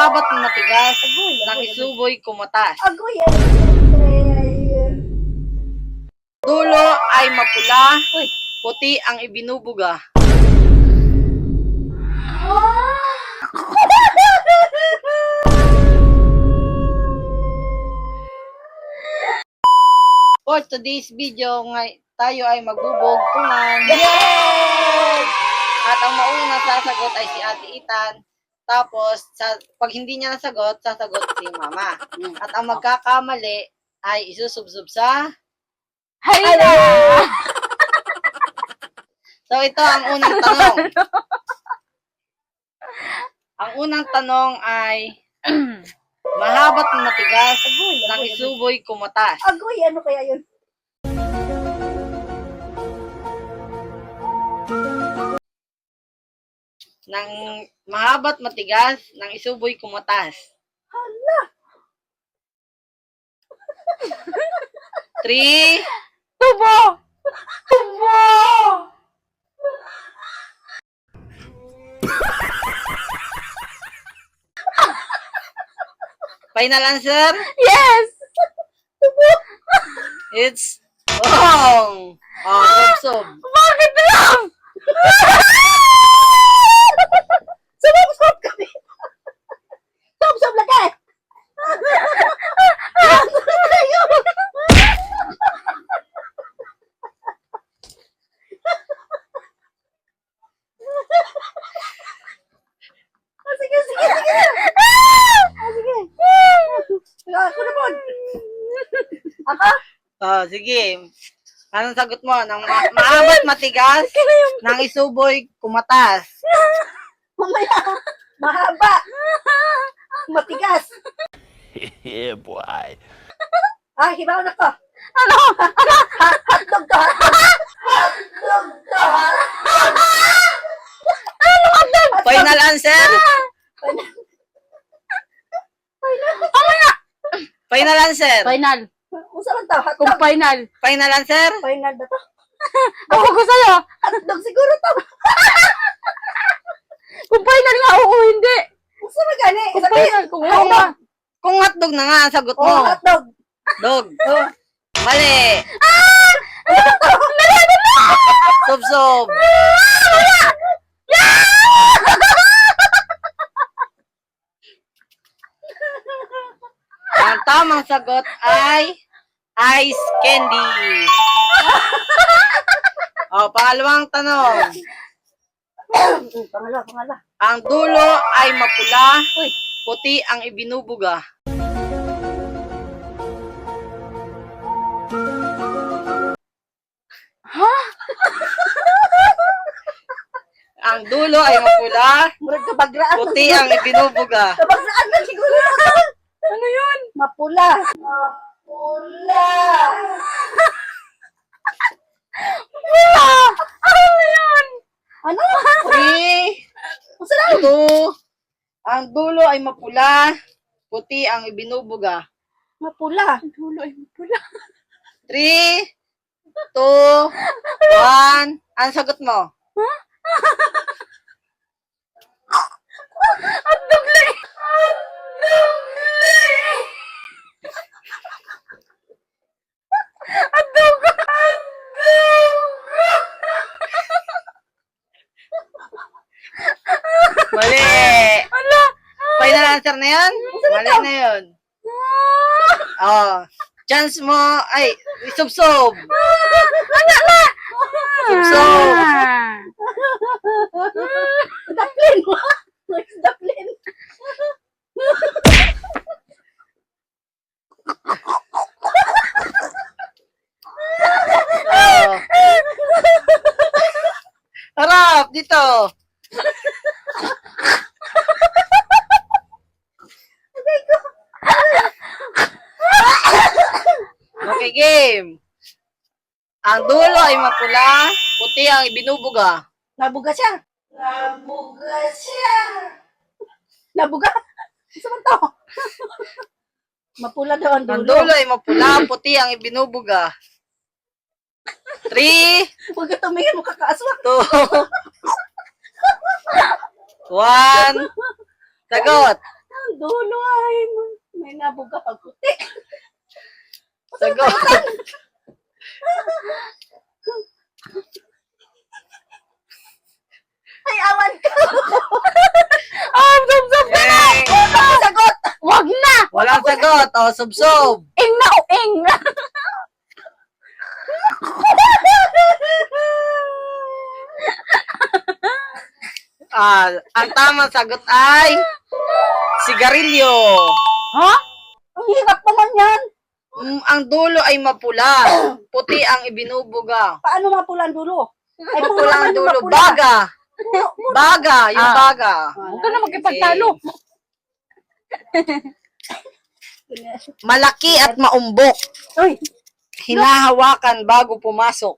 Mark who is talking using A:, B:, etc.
A: mahabat na matigas,
B: Agoy,
A: ng isuboy kumatas.
B: Agoy, ay.
A: Dulo ay mapula,
B: Uy.
A: puti ang ibinubuga. For today's video, tayo ay magbubugtungan.
B: Yay!
A: At ang maunang sasagot ay si Ate Itan. Tapos, pag hindi niya nasagot, sasagot si Mama. At ang magkakamali ay isusubsub sa...
B: Hala!
A: So, ito ang unang tanong. Ang unang tanong ay... Mahabat na matigas,
B: Agoy,
A: ng isuboy kumatas.
B: Agoy, ano kaya yun?
A: Ng mahabat matigas, ng isuboy kumatas.
B: Hala!
A: 3,
B: Tubo! Tubo!
A: final answer?
B: Yes! Tubo!
A: It's wrong. Oh, subsob.
B: Bakit lang? Sumubsob kami! Sumubsob lagay! Sige. Sige. Ako naman. Ako?
A: Oh, sige. Anong sagot mo? Ng mahabat matigas, ng isuboy kumatas.
B: Mamaya. Mahaba. Matigas.
C: Yeah, boy.
B: Hibaw na ko. Ano? Hotdog to. Hotdog to. Ano hotdog?
A: Final answer? Final answer?
D: Final.
B: Unsa man to?
D: Kung
B: Hotdog.
D: final.
A: Final answer?
B: Final ba to?
D: Ako ko sa'yo.
B: Hotdog siguro to.
D: Kung final nga, oo, hindi.
B: Unsa man gani?
D: Kung
B: Sabi,
D: final, kung oo nga.
A: Kung hotdog na nga ang sagot
B: oh,
A: mo.
B: hotdog.
A: Dog.
B: Oh.
A: Mali. Subsob. Ang tamang sagot ay ice candy. Oh, pangalawang tanong.
B: Pangala.
A: Ang dulo ay mapula,
B: Uy.
A: puti ang ibinubuga. Ang dulo ay mapula,
B: Murag kabagraan.
A: puti ang ibinubuga.
B: Kabagraan man siguro.
D: Ano yun?
B: Mapula. Mapula.
D: Wala! Ano yun?
B: Ano?
A: 3,
B: Unsa lang?
A: 2, ang dulo ay mapula, puti ang ibinubuga.
B: Mapula.
D: Dulo ay pula.
A: 3, 2, 1. Ang sagot mo?
D: At dugli! At dugo!
A: Mali!
D: Ala!
A: Final answer na yun? Mali na yun. Oh, chance mo, ay, subsob. Subsob.
B: Daplin mo. Daplin.
A: Oh. Harap, dito. Okay, game. Ang dulo ay mapula, puti ang ibinubuga.
B: Nabuga siya. Nabuga siya. Nabuga? Isa man to. Mapula daw ang
A: Ang
B: dulo.
A: dulo ay mapula, puti ang ibinubuga. 3,
B: Huwag ka tumingin, mukha ka aswang.
A: 2, 1. Sagot.
B: Ang dulo ay may nabuga ang puti.
A: Sagot.
B: Ay, awan ka.
D: Sub-sub ka na!
A: Eh,
B: Sagot.
D: Wag na!
A: walang sagot. O, sub-sub.
D: Ing na o ing na!
A: Ang tamang sagot ay sigarilyo.
D: Ha?
B: Ang hirap naman yan.
A: Ang dulo ay mapula. Puti ang ibinubuga.
B: Paano mapula ang dulo? Ay,
A: Mapula ang
B: naman yung
A: dulo.
B: mapula.
A: Baga. Baga. Yung
D: Ah.
A: baga.
D: Huwag ka na magkipagtalo.
A: Malaki at maumbok.
B: Uy,
A: Hinahawakan bago pumasok.